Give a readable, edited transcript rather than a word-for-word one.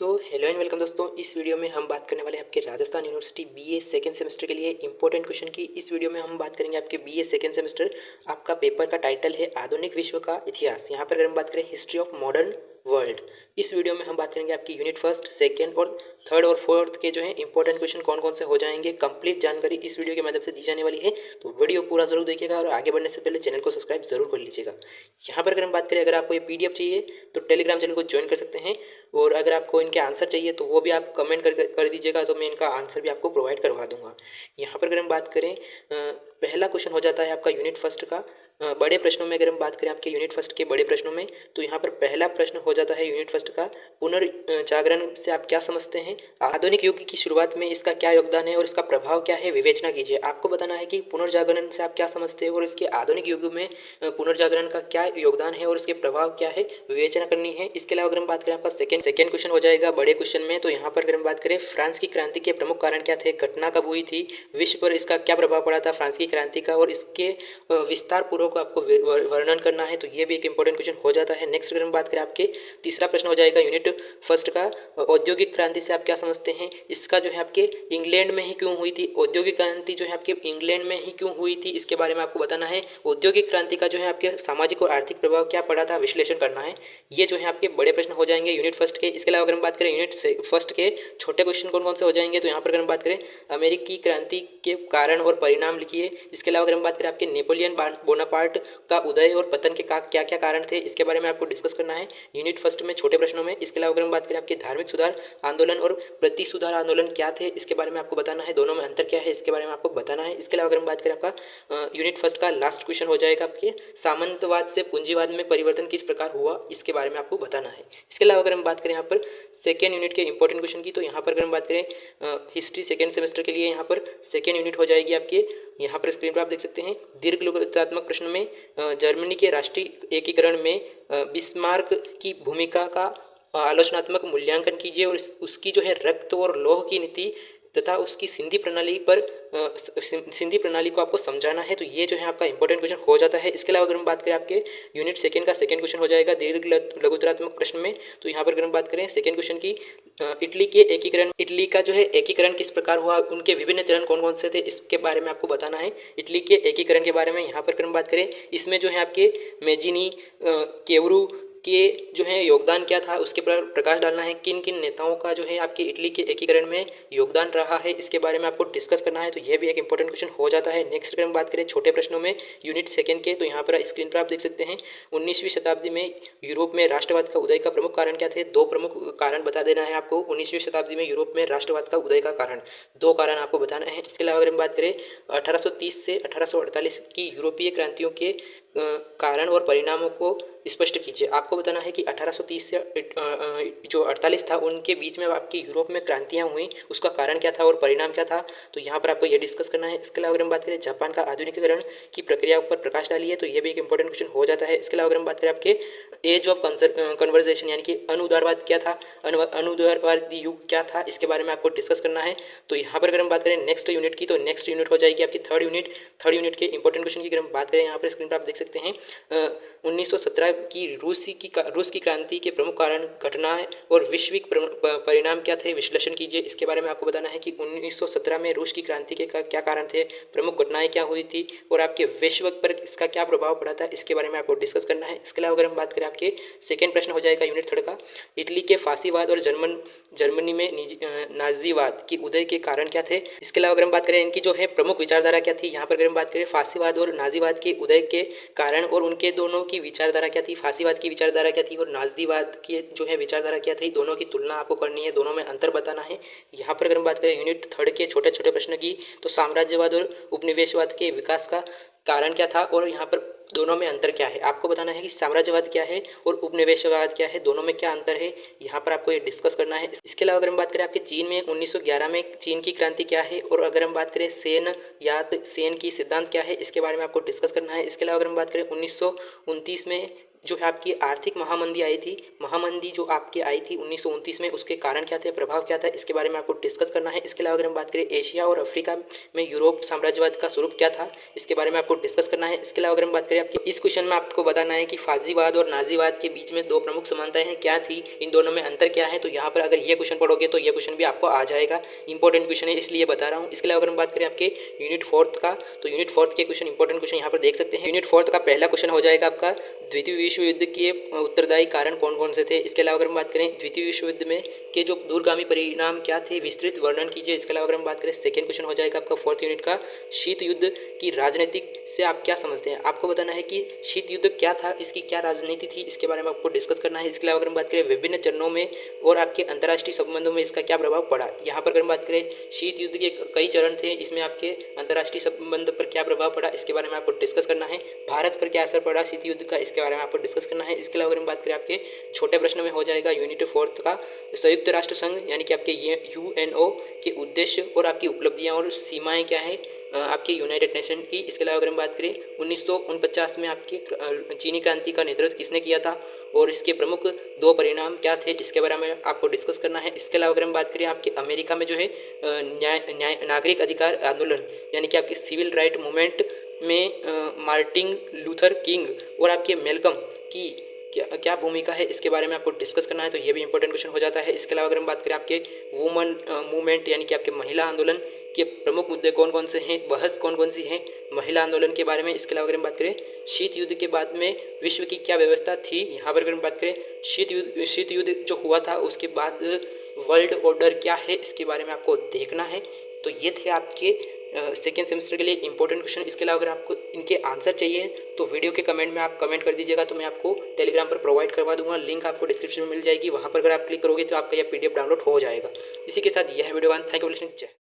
Hello and welcome दोस्तों। इस video में हम बात करने वाले हैं आपके Rajasthan university BA second semester के लिए इंपॉर्टेंट क्वेश्चन की। इस वीडियो में हम बात करेंगे आपके बीए सेकेंड सेमेस्टर, आपका पेपर का टाइटल है आधुनिक विश्व का इतिहास। यहाँ पर अगर हम बात करें हिस्ट्री ऑफ मॉडर्न वर्ल्ड, इस वीडियो में हम बात करेंगे आपकी यूनिट फर्स्ट, सेकंड और थर्ड और फोर्थ के जो है इंपॉर्टेंट क्वेश्चन कौन कौन से हो जाएंगे। कंप्लीट जानकारी इस वीडियो के माध्यम से दी जाने वाली है, तो वीडियो पूरा जरूर देखिएगा और आगे बढ़ने से पहले चैनल को सब्सक्राइब जरूर कर लीजिएगा। यहाँ पर अगर हम बात करें, अगर आपको ये पीडीएफ चाहिए तो टेलीग्राम चैनल को ज्वाइन कर सकते हैं, और अगर आपको इनके आंसर चाहिए तो वो भी आप कमेंट कर दीजिएगा, तो मैं इनका आंसर भी आपको प्रोवाइड करवा दूंगा। यहाँ पर अगर हम बात करें, पहला क्वेश्चन हो जाता है आपका यूनिट फर्स्ट का बड़े प्रश्नों में। अगर हम बात करें आपके यूनिट फर्स्ट के बड़े प्रश्नों में, तो यहाँ पर पहला प्रश्न हो जाता है यूनिट फर्स्ट का, पुनर्जागरण से आप क्या समझते हैं, आधुनिक युग की शुरुआत में इसका क्या योगदान है और इसका प्रभाव क्या है, विवेचना कीजिए। आपको बताना है कि पुनर्जागरण से आप क्या समझते हैं और इसके आधुनिक युग में पुनर्जागरण का क्या योगदान है और इसके प्रभाव क्या है, विवेचना करनी है। इसके अलावा अगर हम बात करें, आपका सेकंड क्वेश्चन हो जाएगा बड़े क्वेश्चन में। तो यहाँ पर अगर हम बात करें, फ्रांस की क्रांति के प्रमुख कारण क्या थे, घटना कब हुई थी, विश्व पर इसका क्या प्रभाव पड़ा था फ्रांस की क्रांति का, और इसके विस्तार पूर्वक आपको वर्णन करना है। तो ये भी एक इंपॉर्टेंट क्वेश्चन हो जाता है। नेक्स्ट अगर हम बात करें, आपके तीसरा प्रश्न हो जाएगा यूनिट फर्स्ट का, औद्योगिक क्रांति से आप क्या समझते हैं, इसका जो है आपके इंग्लैंड में ही क्यों हुई थी, औद्योगिक क्रांति जो है आपके इंग्लैंड में ही क्यों हुई थी, इसके बारे में आपको बताना है। औद्योगिक क्रांति का जो है आपके सामाजिक और आर्थिक प्रभाव क्या पड़ा था, विश्लेषण करना है। ये जो है आपके बड़े प्रश्न हो जाएंगे यूनिट फर्स्ट के। इसके अलावा अगर हम बात करें यूनिट फर्स्ट के छोटे क्वेश्चन कौन कौन से हो जाएंगे, तो यहाँ पर अगर हम बात करें, अमेरिकी क्रांति के कारण और परिणाम लिखिए। इसके अलावा अगर हम बात करें, आपके नेपोलियन बोनापार्ट का उदय और पतन के क्या क्या कारण थे, इसके बारे में आपको डिस्कस करना है यूनिट फर्स्ट में छोटे प्रश्नों में। इसके अलावा अगर हम बात करें, आपके धार्मिक सुधार आंदोलन और प्रति सुधार आंदोलन क्या थे, इसके बारे में आपको बताना है, दोनों में अंतर क्या है, इसके बारे में आपको बताना है। इसके अलावा अगर हम बात करें, आपका यूनिट फर्स्ट का लास्ट क्वेश्चन हो जाएगा आपके सामंतवाद से पूंजीवाद में परिवर्तन किस प्रकार हुआ, इसके बारे में आपको बताना है। इसके अलावा अगर हम बात करें यहाँ पर सेकेंड यूनिट के इंपॉर्टेंट क्वेश्चन की, तो यहाँ पर अगर हम बात करें हिस्ट्री सेकेंड सेमेस्टर के लिए, यहाँ पर सेकेंड यूनिट हो जाएगी आपके, यहाँ पर स्क्रीन पर आप देख सकते हैं, दीर्घ लघुत्वात्मक प्रश्न में जर्मनी के राष्ट्रीय एकीकरण में बिस्मार्क की भूमिका का आलोचनात्मक मूल्यांकन कीजिए, और उसकी जो है रक्त और लौह की नीति तथा उसकी सिंधी प्रणाली पर सिंधी प्रणाली को आपको समझाना है। तो ये जो है आपका इंपॉर्टेंट क्वेश्चन हो जाता है। इसके अलावा अगर हम बात करें, आपके यूनिट सेकेंड का सेकेंड क्वेश्चन हो जाएगा दीर्घ लघुत्तरात्मक प्रश्न में। तो यहाँ पर अगर हम बात करें सेकेंड क्वेश्चन की, इटली के एकीकरण, इटली का जो है एकीकरण किस प्रकार हुआ, उनके विभिन्न चरण कौन कौन से थे, इसके बारे में आपको बताना है, इटली के एकीकरण के बारे में। यहाँ पर अगर हम बात करें, इसमें जो है आपके मेजिनी केवरू के जो है योगदान क्या था, उसके पर प्रकाश डालना है। किन किन नेताओं का जो है आपके इटली के एकीकरण में योगदान रहा है, इसके बारे में आपको डिस्कस करना है। तो यह भी एक इंपॉर्टेंट क्वेश्चन हो जाता है। नेक्स्ट अगर हम बात करें छोटे प्रश्नों में यूनिट सेकेंड के, तो यहाँ पर स्क्रीन पर आप देख सकते हैं, 19वीं शताब्दी में यूरोप में राष्ट्रवाद का उदय का प्रमुख कारण क्या थे, दो प्रमुख कारण बता देना है आपको। 19वीं शताब्दी में यूरोप में राष्ट्रवाद का उदय का कारण, दो कारण आपको बताना है। इसके अलावा अगर हम बात करें 1830 से 1848 की यूरोपीय क्रांतियों के कारण और परिणामों को स्पष्ट कीजिए। आपको बताना है कि 1830 से जो 48 था, उनके बीच में आपकी यूरोप में क्रांतियां हुई, उसका कारण क्या था और परिणाम क्या था, तो यहाँ पर आपको ये डिस्कस करना है। इसके अलावा अगर हम बात करें जापान का आधुनिकीकरण की प्रक्रिया पर प्रकाश डालिए, तो ये भी एक इंपॉर्टेंट क्वेश्चन हो जाता है। इसके अलावा अगर हम बात करें, आपके एज ऑफ कन्वर्जेशन यानी कि अनुदारवाद क्या था, अनुदारवादी युग क्या था, इसके बारे में आपको डिस्कस करना है। तो यहाँ पर अगर हम बात करें नेक्स्ट यूनिट की, तो नेक्स्ट यूनिट हो जाएगी आपकी थर्ड यूनिट के इंपॉर्टेंट क्वेश्चन की अगर हम बात करें, यहाँ पर स्क्रीन पर आप देख सकते हैं, 1917 की रूस की क्रांति के प्रमुख कारण, घटनाएं और वैश्विक परिणाम क्या थे, विश्लेषण कीजिए। इसके बारे में आपको बताना है कि 1917 में रूस की क्रांति के क्या कारण थे, प्रमुख घटनाएं क्या हुई थी और आपके वैश्विक पर इसका क्या प्रभाव पड़ा था, इसके बारे में आपको डिस्कस करना है। इसके अलावा अगर हम बात करें, आपके सेकेंड प्रश्न हो जाएगा यूनिट थर्ड का, इटली के फांसीवाद और जर्मनी में नाजीवाद की उदय के कारण क्या थे। इसके अलावा अगर हम बात करें, इनकी जो है प्रमुख विचारधारा क्या थी, यहाँ पर अगर हम बात करें फांसीवाद और नाजीवाद के उदय के कारण और उनके दोनों की विचारधारा क्या थी, फांसीवाद की विचारधारा क्या थी और नाजीवाद की जो है विचारधारा क्या थी, दोनों की तुलना आपको करनी है, दोनों में अंतर बताना है। यहाँ पर अगर हम बात करें यूनिट थर्ड के छोटे छोटे प्रश्न की, तो साम्राज्यवाद और उपनिवेशवाद के विकास का कारण क्या था और यहाँ पर दोनों में अंतर क्या है, आपको बताना है कि साम्राज्यवाद क्या है और उपनिवेशवाद क्या है, दोनों में क्या अंतर है, यहाँ पर आपको ये डिस्कस करना है। इसके अलावा अगर हम बात करें, आपके चीन में 1911 में चीन की क्रांति क्या है, और अगर हम बात करें सेन की सिद्धांत क्या है, इसके बारे में आपको डिस्कस करना है। इसके अलावा अगर हम बात करें 1929 में जो है आपकी आर्थिक महामंदी आई थी, महामंदी जो आपकी आई थी 1929 में, उसके कारण क्या थे, प्रभाव क्या था, इसके बारे में आपको डिस्कस करना है। इसके अलावा अगर हम बात करें एशिया और अफ्रीका में यूरोप साम्राज्यवाद का स्वरूप क्या था, इसके बारे में आपको डिस्कस करना है। इसके अलावा अगर हम बात करें आपके इस क्वेश्चन में आपको बताना है कि फाजीवाद और नाजीवाद के बीच में दो प्रमुख समानताएं हैं, क्या थी, इन दोनों में अंतर क्या है। तो यहाँ पर अगर ये क्वेश्चन पढ़ोगे तो ये क्वेश्चन भी आपको आ जाएगा, इंपॉर्टेंट क्वेश्चन है इसलिए बता रहा हूँ। इसके अलावा अगर हम बात करें आपके यूनिट फोर्थ का, तो यूनिट फोर्थ के क्वेश्चन इंपॉर्टेंट क्वेश्चन यहाँ पर देख सकते हैं। यूनिट फोर्थ का पहला क्वेश्चन हो जाएगा आपका द्वितीय विश्व युद्ध के उत्तरदायी कारण कौन कौन से थे। इसके अलावा अगर हम बात करें द्वितीय विश्व युद्ध में के जो दूरगामी परिणाम क्या थे, विस्तृत वर्णन कीजिए। इसके अलावा अगर हम बात करें सेकंड क्वेश्चन हो जाएगा आपका फोर्थ यूनिट का, शीत युद्ध की राजनीतिक से आप क्या समझते हैं। आपको बताना है कि शीत युद्ध क्या था, इसकी क्या राजनीति थी, इसके बारे में आपको डिस्कस करना है। इसके अलावा अगर हम बात करें विभिन्न चरणों में और आपके अंतर्राष्ट्रीय संबंधों में इसका क्या प्रभाव पड़ा। यहाँ पर अगर हम बात करें शीत युद्ध के कई चरण थे, इसमें आपके अंतर्राष्ट्रीय संबंध पर क्या प्रभाव पड़ा, इसके बारे में आपको डिस्कस करना है। भारत पर क्या असर पड़ा शीत युद्ध का, इसके बारे में आपको डिस्कस करना है। इसके अलावा अगर हम बात करें आपके छोटे प्रश्न में हो जाएगा यूनिट फोर्थ का संयुक्त राष्ट्र संघ यानी कि आपके यूएनओ के उद्देश्य और आपकी उपलब्धियां और सीमाएं क्या है आपके यूनाइटेड नेशन की। इसके अलावा अगर हम बात करें 1949 में आपके चीनी क्रांति का नेतृत्व किसने किया था और इसके प्रमुख दो परिणाम क्या थे, इसके बारे में आपको डिस्कस करना है। इसके अलावा अगर हम बात करें आपके अमेरिका में जो है नागरिक अधिकार आंदोलन यानी कि आपके सिविल राइट मूवमेंट में मार्टिन लूथर किंग और आपके मेलकम की क्या भूमिका है, इसके बारे में आपको डिस्कस करना है। तो ये भी इंपॉर्टेंट क्वेश्चन हो जाता है। इसके अलावा अगर हम बात करें आपके वुमन मूवमेंट यानी कि आपके महिला आंदोलन के प्रमुख मुद्दे कौन कौन से हैं, बहस कौन कौन सी हैं महिला आंदोलन के बारे में। इसके अलावा अगर हम बात करें शीत युद्ध के बाद में विश्व की क्या व्यवस्था थी, यहाँ पर अगर हम बात करें शीत युद्ध जो हुआ था उसके बाद वर्ल्ड ऑर्डर क्या है, इसके बारे में आपको देखना है। तो ये थे आपके सेकेंड सेमेस्टर के लिए इंपॉर्टेंट क्वेश्चन। इसके अलावा अगर आपको इनके आंसर चाहिए तो वीडियो के कमेंट में आप कमेंट कर दीजिएगा, तो मैं आपको टेलीग्राम पर प्रोवाइड करवा दूंगा। लिंक आपको डिस्क्रिप्शन में मिल जाएगी, वहाँ पर अगर आप क्लिक करोगे तो आपका यह PDF डाउनलोड हो जाएगा। इसी के साथ यह video one, thank you for listening.